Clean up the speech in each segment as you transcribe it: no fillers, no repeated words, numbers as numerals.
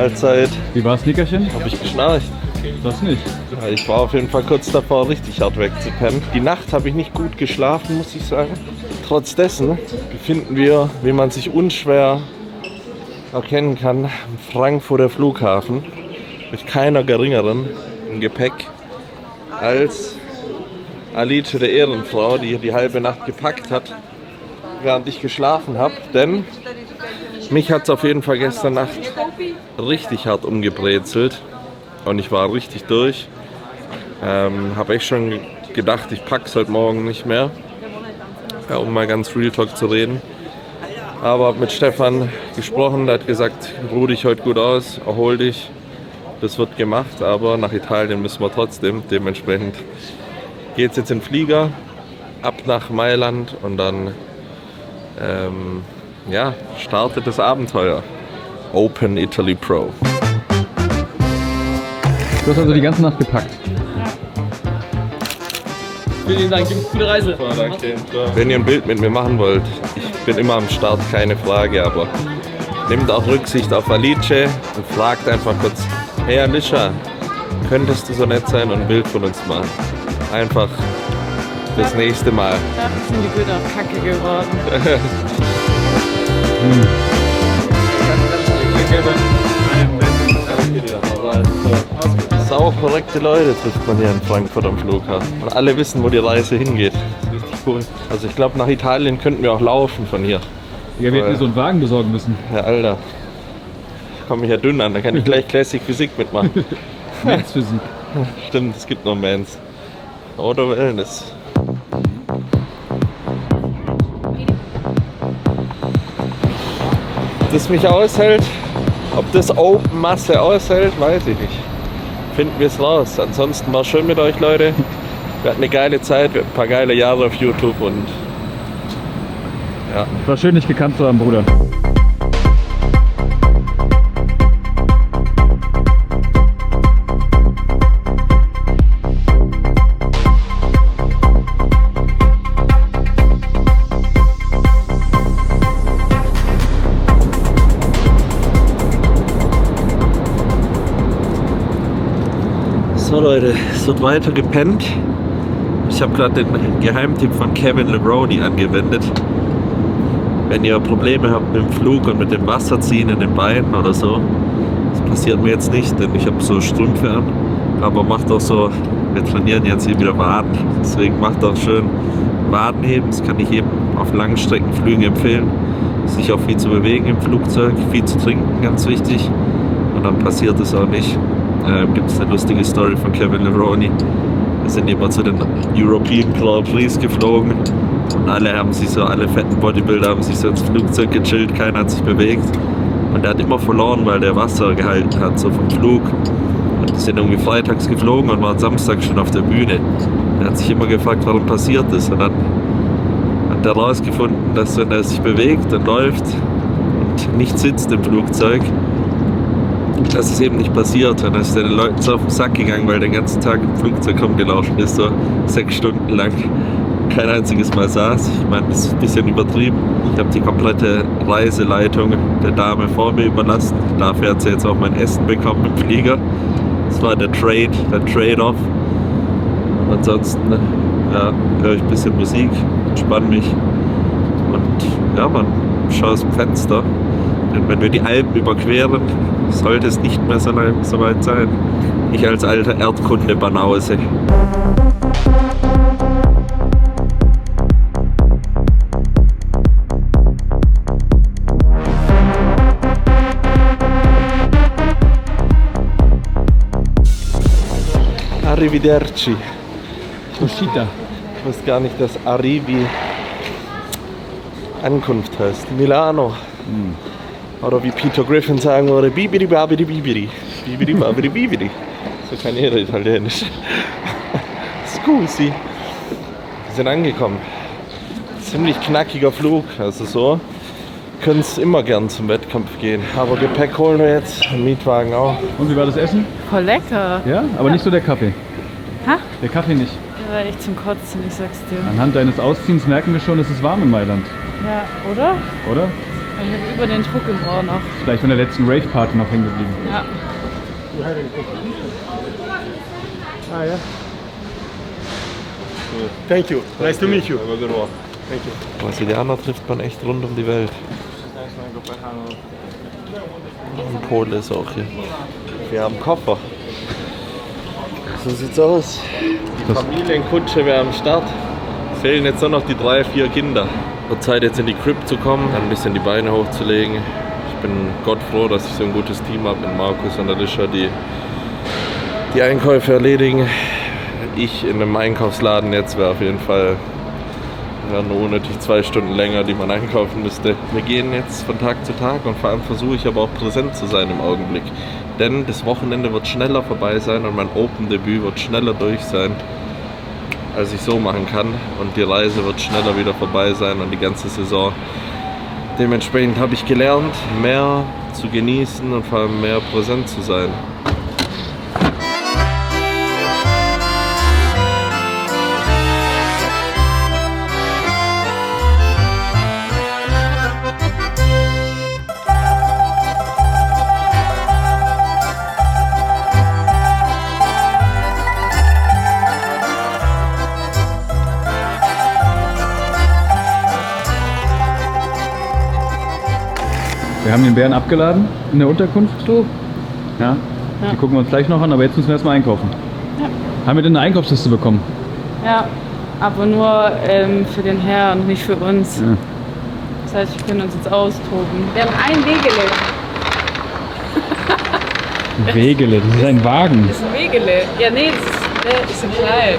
Mahlzeit. Wie war's, Nickerchen? Habe ich geschnarcht. Das nicht. Ja, ich war auf jeden Fall kurz davor, richtig hart wegzupennen. Die Nacht habe ich nicht gut geschlafen, muss ich sagen. Trotz dessen befinden wir, wie man sich unschwer erkennen kann, am Frankfurter Flughafen mit keiner geringeren im Gepäck als Alice, der Ehrenfrau, die hier die halbe Nacht gepackt hat, während ich geschlafen habe. Denn mich hat es auf jeden Fall gestern Nacht richtig hart umgebrezelt und ich war richtig durch. Habe echt schon gedacht, ich pack's heute Morgen nicht mehr, um mal ganz Real Talk zu reden. Aber habe mit Stefan gesprochen, der hat gesagt, ruh dich heute gut aus, erhol dich. Das wird gemacht, aber nach Italien müssen wir trotzdem. Dementsprechend geht es jetzt in den Flieger, ab nach Mailand und dann startet das Abenteuer. Open Italy Pro. Du hast also die ganze Nacht gepackt. Vielen Dank, gute Reise. Wenn ihr ein Bild mit mir machen wollt, ich bin immer am Start, keine Frage, aber nehmt auch Rücksicht auf Alice und fragt einfach kurz, hey Alicia, könntest du so nett sein und ein Bild von uns machen? Einfach fürs nächste Mal. Da sind die Bilder kacke geworden. Sau korrekte Leute trifft man hier in Frankfurt am Flughafen. Und alle wissen, wo die Reise hingeht. Das ist richtig cool. Also ich glaube, nach Italien könnten wir auch laufen von hier. Ja, wir hätten so einen Wagen besorgen müssen. Ja, Alter. Ich komme mich ja dünn an, da kann ich gleich Classic Physik mitmachen. Mans Physik. Stimmt, es gibt noch Mans. Oder Wellness. Ob das mich aushält, ob das Open Masse aushält, weiß ich nicht. Finden wir es raus. Ansonsten war schön mit euch, Leute. Wir hatten eine geile Zeit, wir hatten ein paar geile Jahre auf YouTube und ja. War schön, dich gekannt zu haben, Bruder. So Leute, es wird weiter gepennt. Ich habe gerade den Geheimtipp von Kevin Levrone angewendet. Wenn ihr Probleme habt mit dem Flug und mit dem Wasserziehen in den Beinen oder so, das passiert mir jetzt nicht, denn ich habe so Strümpfe an. Aber macht auch so, wir trainieren jetzt hier wieder Waden, deswegen macht auch schön Wadenheben. Das kann ich jedem auf Langstreckenflügen empfehlen. Sich auch viel zu bewegen im Flugzeug, viel zu trinken, ganz wichtig. Und dann passiert es auch nicht. Gibt es eine lustige Story von Kevin Levrone. Wir sind immer zu den European Grand Prix geflogen und alle fetten Bodybuilder haben sich so ins Flugzeug gechillt, keiner hat sich bewegt. Und der hat immer verloren, weil der Wasser gehalten hat, so vom Flug. Und die sind irgendwie freitags geflogen und waren Samstag schon auf der Bühne. Er hat sich immer gefragt, warum passiert das. Und dann hat er herausgefunden, dass wenn er sich bewegt und läuft und nicht sitzt im Flugzeug, dass es eben nicht passiert. Und dann ist er den Leuten so auf den Sack gegangen, weil der den ganzen Tag im Flugzeug rumgelaufen ist, so 6 Stunden lang. Kein einziges Mal saß. Ich meine, das ist ein bisschen übertrieben. Ich habe die komplette Reiseleitung der Dame vor mir überlassen. Dafür hat sie jetzt auch mein Essen bekommen im Flieger. Das war der Trade-off. Und ansonsten höre ich ein bisschen Musik, entspanne mich und ja, man schaue aus dem Fenster. Denn wenn wir die Alpen überqueren, sollte es nicht mehr so weit sein. Ich als alter Erdkunde-Banause. Arrivederci. Ushita. Ich wusste gar nicht, dass Arrivi Ankunft heißt. Milano. Oder wie Peter Griffin sagen würde, bibidi babidi bibidi. Bibidi babidi bibidi. So kann jeder Italienisch. Scusi. Wir sind angekommen. Ziemlich knackiger Flug, also so. Können es immer gern zum Wettkampf gehen. Aber Gepäck holen wir jetzt, einen Mietwagen auch. Und wie war das Essen? Voll lecker. Ja, aber nicht so der Kaffee. Ha? Der Kaffee nicht. Der war echt zum Kotzen, ich sag's dir. Anhand deines Ausziehens merken wir schon, es ist warm in Mailand, Ja, oder? oder? Ich habe über den Druck im Ohr noch. Vielleicht von der letzten Rave-Party noch hängen geblieben. Ja. Ah, yeah. Thank you. Nice to meet you. Thank you. Brasilianer trifft man echt rund um die Welt. Und Pole ist auch hier. Wir haben Koffer. So sieht's aus. Die Familienkutsche wäre am Start. Fehlen jetzt nur noch die 3, 4 Kinder. Wird Zeit jetzt in die Crib zu kommen, dann ein bisschen die Beine hochzulegen. Ich bin Gott froh, dass ich so ein gutes Team habe mit Markus und Alicia, die Einkäufe erledigen. Ich in einem Einkaufsladen jetzt wäre auf jeden Fall nur unnötig 2 Stunden länger, die man einkaufen müsste. Wir gehen jetzt von Tag zu Tag und vor allem versuche ich aber auch präsent zu sein im Augenblick. Denn das Wochenende wird schneller vorbei sein und mein Open-Debüt wird schneller durch sein, als ich so machen kann. Und die Reise wird schneller wieder vorbei sein und die ganze Saison. Dementsprechend habe ich gelernt, mehr zu genießen und vor allem mehr präsent zu sein. Wir haben den Bären abgeladen in der Unterkunft. Du. Ja. Ja. Die gucken wir uns gleich noch an, aber jetzt müssen wir erstmal einkaufen. Ja. Haben wir denn eine Einkaufsliste bekommen? Ja, aber nur für den Herrn, nicht für uns. Ja. Das heißt, wir können uns jetzt austoben. Wir haben ein Wegele. Wegele, das ist ein Wagen. Das ist ein Wegele. Ja, nee, das ist ein klein.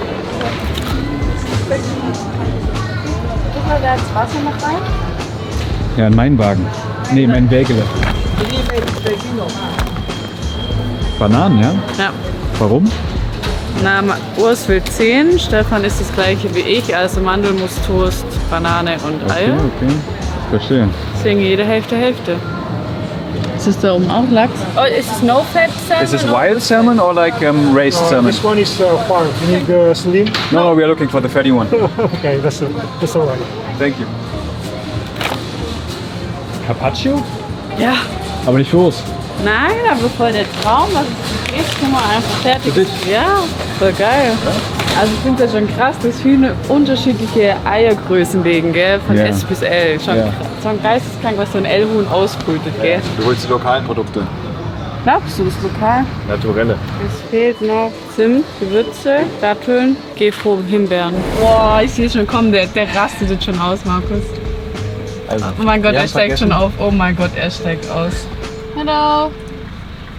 Guck mal, da ist Wasser noch rein. Ja, in meinen Wagen. Nee, in meinen Wägele. Bananen, ja? Ja. Warum? Na, Urs will 10, Stefan ist das gleiche wie ich, also Mandelmus, Toast, Banane und Okay, Eier. okay. Verstehe. Deswegen jede Hälfte, Hälfte. Ist es da oben auch Lachs? Oh, ist es no fat salmon? Is this wild salmon or like raised salmon? This one is farm. You need slim? No, we are looking for the fatty one. Okay, that's all right. Thank you. Carpaccio? Ja. Aber nicht für uns. Nein, aber voll der Traum, was es ist, kann man einfach fertig. Für dich? Ja, voll geil. Also ich finde das schon krass, dass viele unterschiedliche Eiergrößen legen, gell? Von Ja. S bis L. Schon Ja. schon geisteskrank, was so ein L-Huhn ausbrütet, gell? Du holst die lokalen Produkte. Glaubst du, das ist lokal? Naturelle. Es fehlt noch Zimt, Gewürze, Datteln, Gehfroh, Himbeeren. Boah, ich sehe schon, komm, der rastet jetzt schon aus, Markus. Also, Oh mein Gott, wir er haben steigt vergessen- schon auf. Oh mein Gott, er steigt aus. Hallo.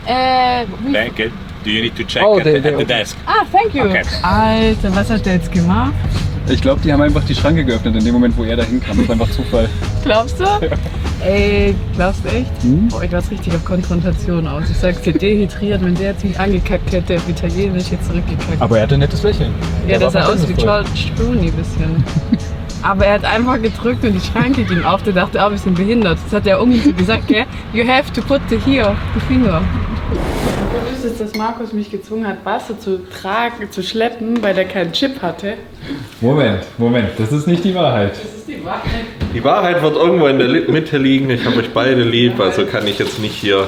Thank you. Do you need to check Oh, at, they- the, at they- the desk? Ah, thank you. Okay. Alter, was hat der jetzt gemacht? Ich glaube, die haben einfach die Schranke geöffnet in dem Moment, wo er da hinkam. Das war einfach Zufall. Glaubst du? Ey, glaubst du echt? Boah, ich war richtig auf Konfrontation aus. Ich sag's dir, dehydriert, wenn der jetzt mich angekackt hätte, auf Italienisch jetzt zurückgekackt. Aber er hatte ein nettes Lächeln. Ja, Der das war sah aus wie verständnisvoll. George Clooney ein bisschen. Aber er hat einfach gedrückt und die Schranke ging auf. Der dachte, wir sind behindert. Das hat er irgendwie so gesagt, gell? You have to put the finger. Du wüsstest, dass Markus mich gezwungen hat, Wasser zu tragen, zu schleppen, weil er keinen Chip hatte. Moment, das ist nicht die Wahrheit. Das ist die Wahrheit. Die Wahrheit wird irgendwo in der Mitte liegen. Ich habe euch beide lieb, also kann ich jetzt nicht hier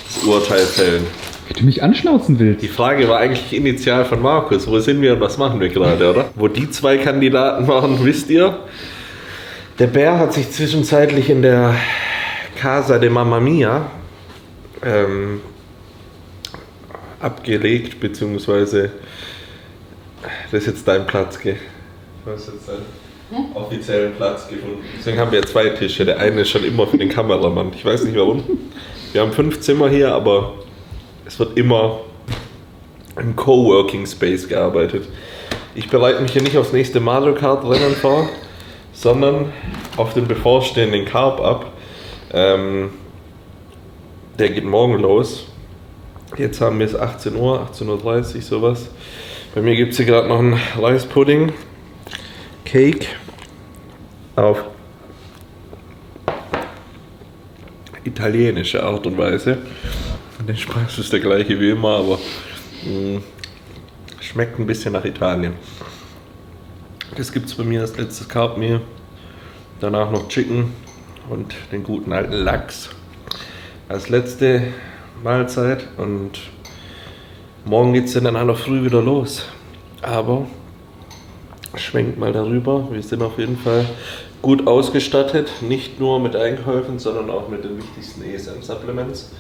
das Urteil fällen. Wie du mich anschnauzen willst. Die Frage war eigentlich initial von Markus. Wo sind wir und was machen wir gerade, oder? Wo die 2 Kandidaten waren, wisst ihr? Der Bär hat sich zwischenzeitlich in der Casa de Mamma Mia abgelegt, beziehungsweise das ist jetzt dein Platz, gell? Du hast jetzt deinen offiziellen Platz gefunden. Deswegen haben wir 2 Tische. Der eine ist schon immer für den Kameramann. Ich weiß nicht warum. Wir haben 5 Zimmer hier, aber es wird immer im Coworking Space gearbeitet. Ich bereite mich hier nicht aufs nächste Mario Kart Rennen vor, sondern auf den bevorstehenden Carb ab. Der geht morgen los. Jetzt haben wir es 18 Uhr, 18:30 Uhr, sowas. Bei mir gibt es hier gerade noch einen Reispudding, Cake auf italienische Art und Weise. Der Spaß ist der gleiche wie immer, aber schmeckt ein bisschen nach Italien. Das gibt es bei mir als letztes Carb Meal. Danach noch Chicken und den guten alten Lachs als letzte Mahlzeit. Und morgen geht es dann in aller Früh wieder los. Aber schwenkt mal darüber. Wir sind auf jeden Fall gut ausgestattet. Nicht nur mit Einkäufen, sondern auch mit den wichtigsten ESM-Supplements.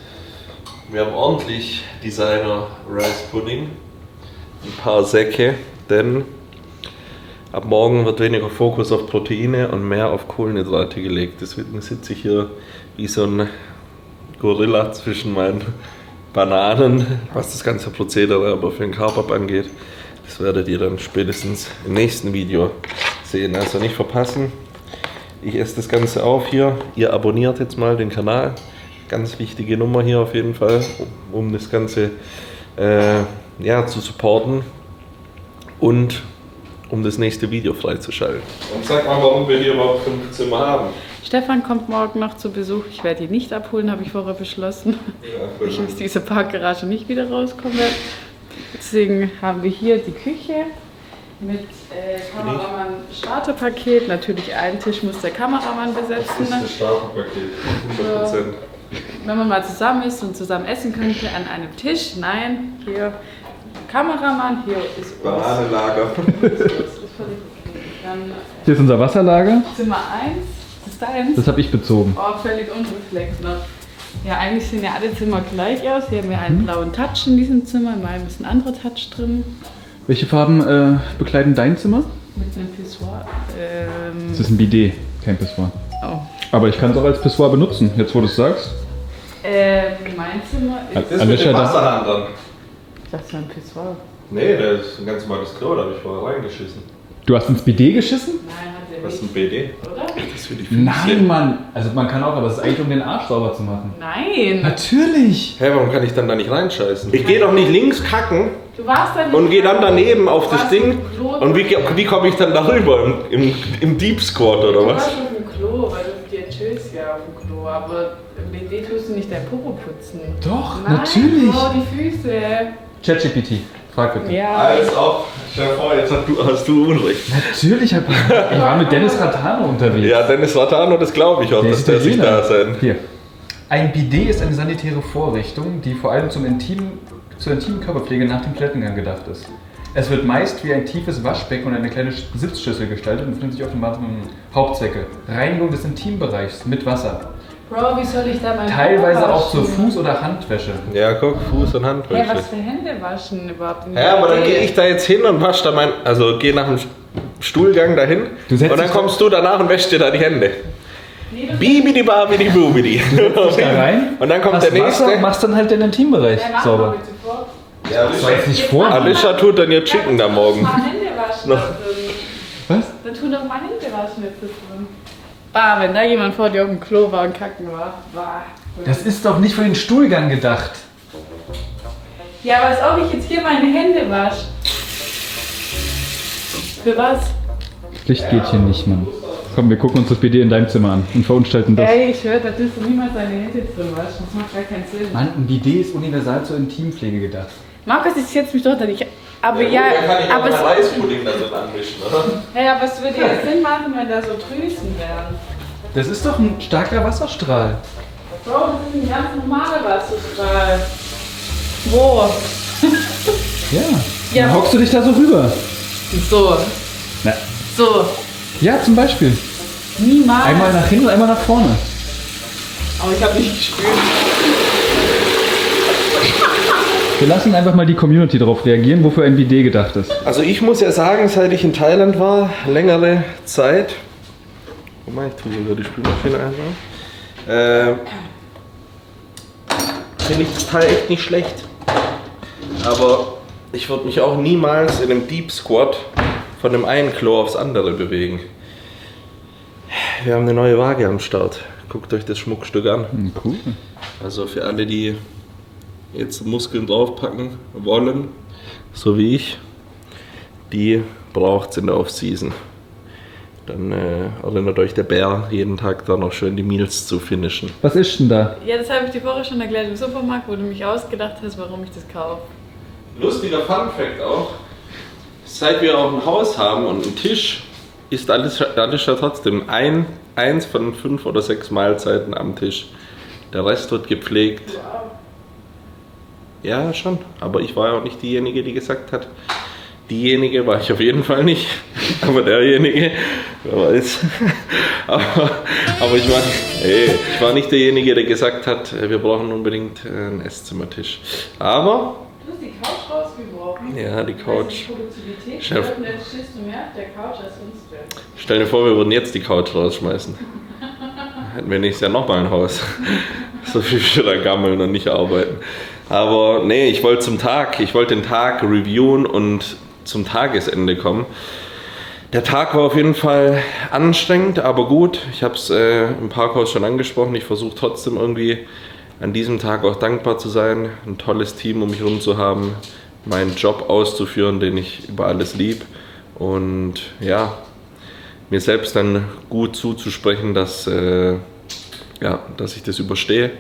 Wir haben ordentlich Designer Rice Pudding. Ein paar Säcke, denn ab morgen wird weniger Fokus auf Proteine und mehr auf Kohlenhydrate gelegt. Deswegen sitze ich hier wie so ein Gorilla zwischen meinen Bananen, was das ganze Prozedere aber für den Carb-Up angeht. Das werdet ihr dann spätestens im nächsten Video sehen. Also nicht verpassen. Ich esse das Ganze auf hier. Ihr abonniert jetzt mal den Kanal. Ganz wichtige Nummer hier auf jeden Fall, um das Ganze zu supporten und um das nächste Video freizuschalten. Und sag mal, warum wir hier überhaupt 5 Zimmer haben. Stefan kommt morgen noch zu Besuch. Ich werde ihn nicht abholen, habe ich vorher beschlossen. Ja, ich aus dieser Parkgarage nicht wieder rauskomme. Deswegen haben wir hier die Küche mit Kameramann-Starterpaket. Natürlich einen Tisch muss der Kameramann besetzen. Das ist das Starterpaket, 100%. Wenn man mal zusammen ist und zusammen essen könnte an einem Tisch. Nein, hier Kameramann, hier ist Bananenlager. Hier ist unser Wasserlager. Zimmer 1. Das ist deins? Das habe ich bezogen. Oh, völlig unreflex noch. Ja, eigentlich sehen ja alle Zimmer gleich aus. Hier haben wir einen blauen Touch in diesem Zimmer. In meinem ist ein anderer Touch drin. Welche Farben bekleiden dein Zimmer? Mit einem Pissoir. Das ist ein Bidet, kein Pissoir. Oh. Aber ich kann es auch als Pissoir benutzen, jetzt wo du es sagst. Mein Zimmer ist... Das ist mit dem Wasserhahn dran. Ich dachte, das war ein Pissoir. Nee, das ist ein ganz normales Klo, da habe ich vorher reingeschissen. Du hast ins Bidet geschissen? Nein, hat er Was ist nicht. ein BD? Oder? Das ist für die Füße. Nein, Mann! Also man kann auch, aber es ist eigentlich um den Arsch sauber zu machen. Nein! Natürlich! Hä, warum kann ich dann da nicht reinscheißen? Ich gehe doch nicht links kacken Du warst da nicht. und gehe dann daneben auf das warst Ding. auf dem Klo. Und wie komme ich dann darüber? Im Deep Squat oder Du was? warst auf dem Klo, weil du dir chillst ja auf dem Klo. Aber im BD tust du nicht dein Popo putzen. Doch, Nein, natürlich! Oh, die Füße. ChatGPT, frag bitte. Ja. Als ob. Stell dir vor, jetzt hast du Unrecht. Natürlich, ich war mit Dennis Ratano unterwegs. Ja, Dennis Ratano, das glaube ich auch, Der dass ist der sich Italiener. da sein. Hier. Ein Bidet ist eine sanitäre Vorrichtung, die vor allem zur intimen Körperpflege nach dem Toilettengang gedacht ist. Es wird meist wie ein tiefes Waschbecken und eine kleine Sitzschüssel gestaltet und befindet sich auf dem Hauptzwecke. Reinigung des Intimbereichs mit Wasser. Bro, wie soll ich da mein Teilweise Popo auch zur waschen? Fuß- oder Handwäsche. Ja, guck, Fuß- und Handwäsche. Hey, was für Hände waschen überhaupt? Ja, aber dann gehe ich da jetzt hin und wasche da gehe nach dem Stuhlgang dahin Du setzt und dann dich kommst du danach und wäschst dir da die Hände. Nee, das Bibidi babidi bubidi. Da rein, Und dann kommt hast der Wasser nächste. und machst dann halt den Intimbereich Ja, mach mal sauber. bitte vor. Ja, Das war jetzt nicht vor. Alicia tut dann ihr Chicken da morgen. Mal Hände waschen Noch. da drin. Was? Dann tu doch mal Hände waschen jetzt da drin. Bah, wenn da jemand vor dir auf dem Klo war und kacken war. Bah. Das ist doch nicht für den Stuhlgang gedacht. Ja, aber als ob ich jetzt hier meine Hände wasche. Für was? Licht geht hier nicht, Mann. Komm, wir gucken uns das BD in deinem Zimmer an und verunstalten das. Ey, ich höre, da tust du niemals deine Hände drin waschen. Das macht gar keinen Sinn. Mann, ein BD ist universal zur Intimpflege gedacht. Markus, ich setze mich doch da nicht. Aber ja, Dann kann ich auch aber, einen Reispudding da drin anmischen, oder? hey, aber es würde ja Sinn machen, wenn da so Drüsen wären. Das ist doch ein starker Wasserstrahl. Bro, das ist ein ganz normaler Wasserstrahl. Wo? Ja. Ja. Dann hockst du dich da so rüber. So. Na. So. Ja, zum Beispiel. Niemals. Einmal nach hinten, einmal nach vorne. Aber ich habe nicht gespürt. Wir lassen einfach mal die Community darauf reagieren, wofür ein BD gedacht ist. Also ich muss ja sagen, seit ich in Thailand war, längere Zeit. Guck mal, ich tue sogar die Spülmaschine einmal. Finde ich das Teil echt nicht schlecht. Aber ich würde mich auch niemals in einem Deep Squat von dem einen Klo aufs andere bewegen. Wir haben eine neue Waage am Start. Guckt euch das Schmuckstück an. Cool. Also für alle, die jetzt Muskeln draufpacken wollen, so wie ich, die braucht es in der Off-Season. Dann erinnert euch der Bär, jeden Tag da noch schön die Meals zu finishen. Was ist denn da? Ja, das habe ich dir vorher schon erklärt im Supermarkt, wo du mich ausgedacht hast, warum ich das kaufe. Lustiger Funfact auch, seit wir auch ein Haus haben und einen Tisch, isst alles ja trotzdem eins von 5 oder 6 Mahlzeiten am Tisch. Der Rest wird gepflegt. Ja, schon. Aber ich war ja auch nicht diejenige, die gesagt hat. Diejenige war ich auf jeden Fall nicht. Aber derjenige, wer weiß. aber ich war nicht derjenige, der gesagt hat, wir brauchen unbedingt einen Esszimmertisch. Aber... Du hast die Couch rausgeworfen. Ja, die Couch. Die Produktivität, Chef. jetzt stehst du mehr auf der Couch als sonst wer. Stell dir vor, wir würden jetzt die Couch rausschmeißen. Hätten wir nächstes Jahr nochmal ein Haus. So viel für da gammeln und nicht arbeiten. Aber nee, ich wollte den Tag reviewen und zum Tagesende kommen. Der Tag war auf jeden Fall anstrengend, aber gut. Ich habe es im Parkhaus schon angesprochen. Ich versuche trotzdem irgendwie an diesem Tag auch dankbar zu sein, ein tolles Team um mich herum zu haben, meinen Job auszuführen, den ich über alles lieb. Und ja, mir selbst dann gut zuzusprechen, dass ich das überstehe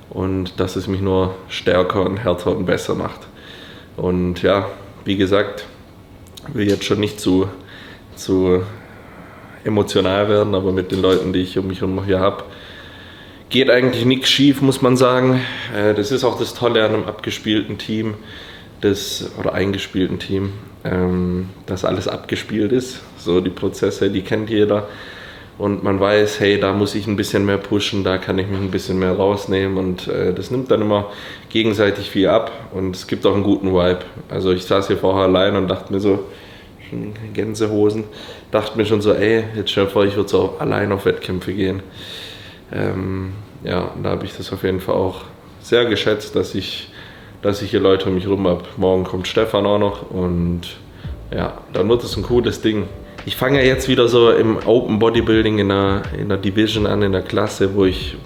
und dass es mich nur stärker und härter und besser macht. Und ja, wie gesagt, ich will jetzt schon nicht zu emotional werden, aber mit den Leuten, die ich um mich herum hier habe, geht eigentlich nichts schief, muss man sagen. Das ist auch das Tolle an einem abgespielten Team, eingespielten Team, dass alles abgespielt ist. So die Prozesse, die kennt jeder. Und man weiß, hey, da muss ich ein bisschen mehr pushen, da kann ich mich ein bisschen mehr rausnehmen. Und das nimmt dann immer gegenseitig viel ab. Und es gibt auch einen guten Vibe. Also ich saß hier vorher allein und dachte mir so, schon Gänsehosen, dachte mir schon so, ey, jetzt stell dir vor, ich würde so allein auf Wettkämpfe gehen. Und da habe ich das auf jeden Fall auch sehr geschätzt, dass ich hier Leute um mich herum habe. Morgen kommt Stefan auch noch und ja, dann wird es ein cooles Ding. Ich fange ja jetzt wieder so im Open Bodybuilding in der Division an, in der Klasse, wo ich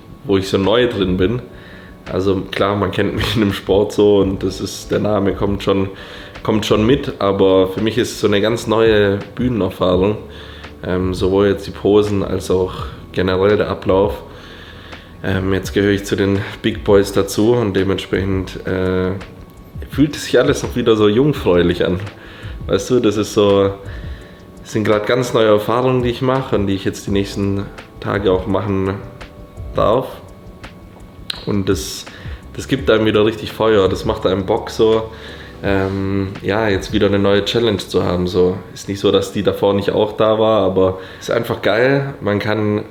so neu drin bin. Also klar, man kennt mich in dem Sport so und der Name kommt schon mit, aber für mich ist es so eine ganz neue Bühnenerfahrung. Sowohl jetzt die Posen als auch generell der Ablauf. Jetzt gehöre ich zu den Big Boys dazu und dementsprechend fühlt es sich alles noch wieder so jungfräulich an. Weißt du, das sind gerade ganz neue Erfahrungen, die ich mache und die ich jetzt die nächsten Tage auch machen darf. Und das gibt einem wieder richtig Feuer, das macht einem Bock so, jetzt wieder eine neue Challenge zu haben. So. Ist nicht so, dass die davor nicht auch da war, aber es ist einfach geil. Man kann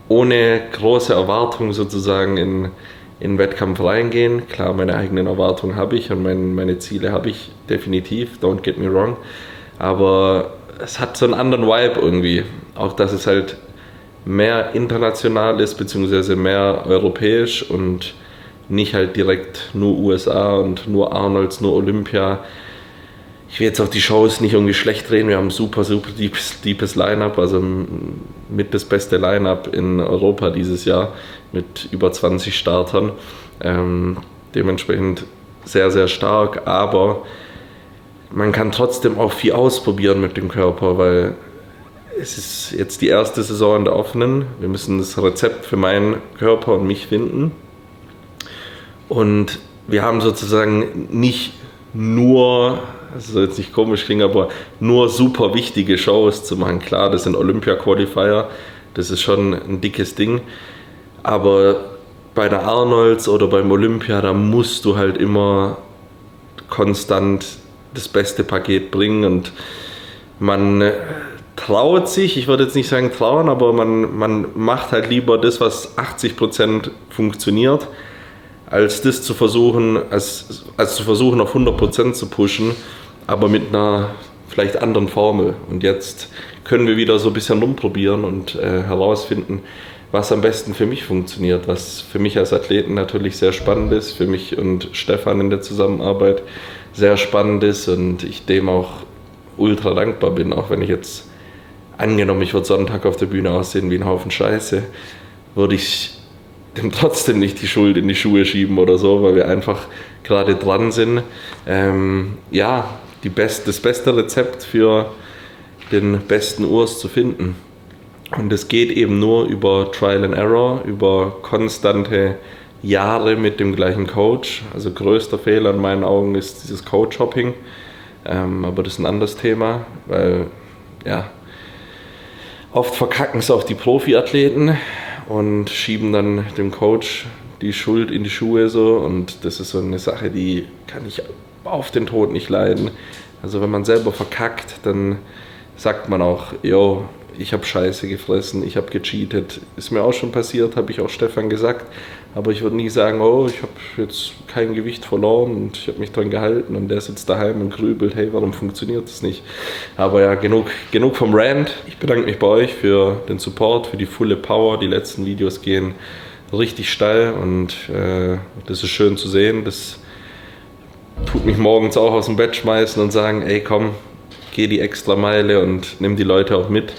ohne große Erwartungen sozusagen in den Wettkampf reingehen. Klar, meine eigenen Erwartungen habe ich und meine Ziele habe ich definitiv, don't get me wrong. Aber es hat so einen anderen Vibe irgendwie. Auch, dass es halt mehr international ist, beziehungsweise mehr europäisch und nicht halt direkt nur USA und nur Arnolds, nur Olympia. Ich will jetzt auch die Shows nicht irgendwie schlecht reden. Wir haben ein super deepes Line-Up, also mit das beste Line-Up in Europa dieses Jahr mit über 20 Startern. Dementsprechend sehr, sehr stark, aber man kann trotzdem auch viel ausprobieren mit dem Körper, weil es ist jetzt die erste Saison in der offenen. Wir müssen das Rezept für meinen Körper und mich finden. Und wir haben sozusagen nicht nur, das soll jetzt nicht komisch klingen, aber nur super wichtige Shows zu machen. Klar, das sind Olympia-Qualifier, das ist schon ein dickes Ding. Aber bei der Arnolds oder beim Olympia, da musst du halt immer konstant das beste Paket bringen und man traut sich, ich würde jetzt nicht sagen trauen, aber man macht halt lieber das, was 80% funktioniert, als das zu versuchen, als zu versuchen auf 100% zu pushen, aber mit einer vielleicht anderen Formel. Und jetzt können wir wieder so ein bisschen rumprobieren und herausfinden, was am besten für mich funktioniert, was für mich als Athleten natürlich sehr spannend ist, für mich und Stefan in der Zusammenarbeit sehr spannend ist und ich dem auch ultra dankbar bin, auch wenn ich jetzt angenommen, ich würde Sonntag auf der Bühne aussehen wie ein Haufen Scheiße, würde ich dem trotzdem nicht die Schuld in die Schuhe schieben oder so, weil wir einfach gerade dran sind, das beste Rezept für den besten Urs zu finden. Und es geht eben nur über Trial and Error, über konstante Jahre mit dem gleichen Coach. Also größter Fehler in meinen Augen ist dieses Coach-Hopping. Aber das ist ein anderes Thema, weil Oft verkacken es auch die Profiathleten und schieben dann dem Coach die Schuld in die Schuhe so, und das ist so eine Sache, die kann ich auf den Tod nicht leiden. Also wenn man selber verkackt, dann sagt man auch, yo, ich habe Scheiße gefressen, ich habe gecheatet. Ist mir auch schon passiert, habe ich auch Stefan gesagt. Aber ich würde nie sagen, oh, ich habe jetzt kein Gewicht verloren und ich habe mich dran gehalten und der sitzt daheim und grübelt, hey, warum funktioniert das nicht? Aber ja, genug vom Rant. Ich bedanke mich bei euch für den Support, für die volle Power. Die letzten Videos gehen richtig steil und das ist schön zu sehen. Das tut mich morgens auch aus dem Bett schmeißen und sagen, ey komm, geh die extra Meile und nimm die Leute auch mit.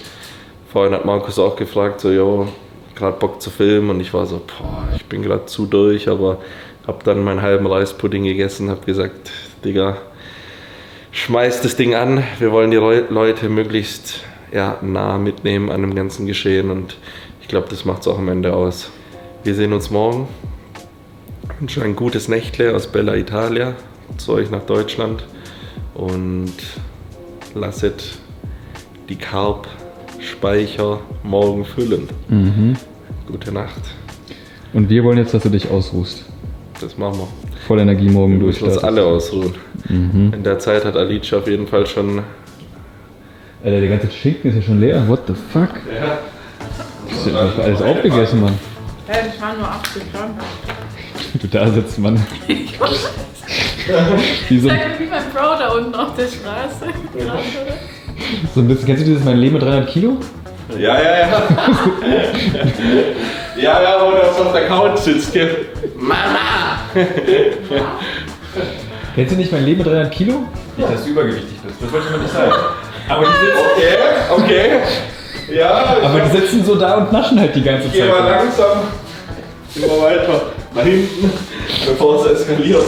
Vorhin hat Markus auch gefragt, so, jo, gerade Bock zu filmen, und ich war so, boah, ich bin gerade zu durch, aber hab dann meinen halben Reispudding gegessen, hab gesagt, Digga, schmeiß das Ding an, wir wollen die Leute möglichst nah mitnehmen an dem ganzen Geschehen, und ich glaube, das macht's auch am Ende aus. Wir sehen uns morgen. Ich wünsche ein gutes Nächtle aus Bella Italia zu euch nach Deutschland und lasset die Carb-Speicher morgen füllen. Gute Nacht. Und wir wollen jetzt, dass du dich ausruhst. Das machen wir. Voll Energie morgen Wir müssen uns durchstarten. alle ausruhen. In der Zeit hat Alicia auf jeden Fall schon... Alter, der ganze Schinken ist ja schon leer. What the fuck? Ja. Das ist ja einfach alles aufgegessen, Mann. Hey, das waren nur 80 Gramm. Du da sitzt, Mann. Wie so, Wie mein Bro da unten auf der Straße. so ein bisschen. Kennst du dieses Mein Leben mit 300 Kilo? Ja. Ja, wo du auf der Couch sitzt, gell? Mama! Kennst du nicht Mein Leben mit 300 Kilo? Nicht, dass du übergewichtig bist. Das wollte ich mal nicht sagen. Aber die sitzen, Okay. Ja, aber die sitzen so da und naschen halt die ganze geh Zeit. mal langsam. Immer weiter nach hinten, bevor es eskaliert.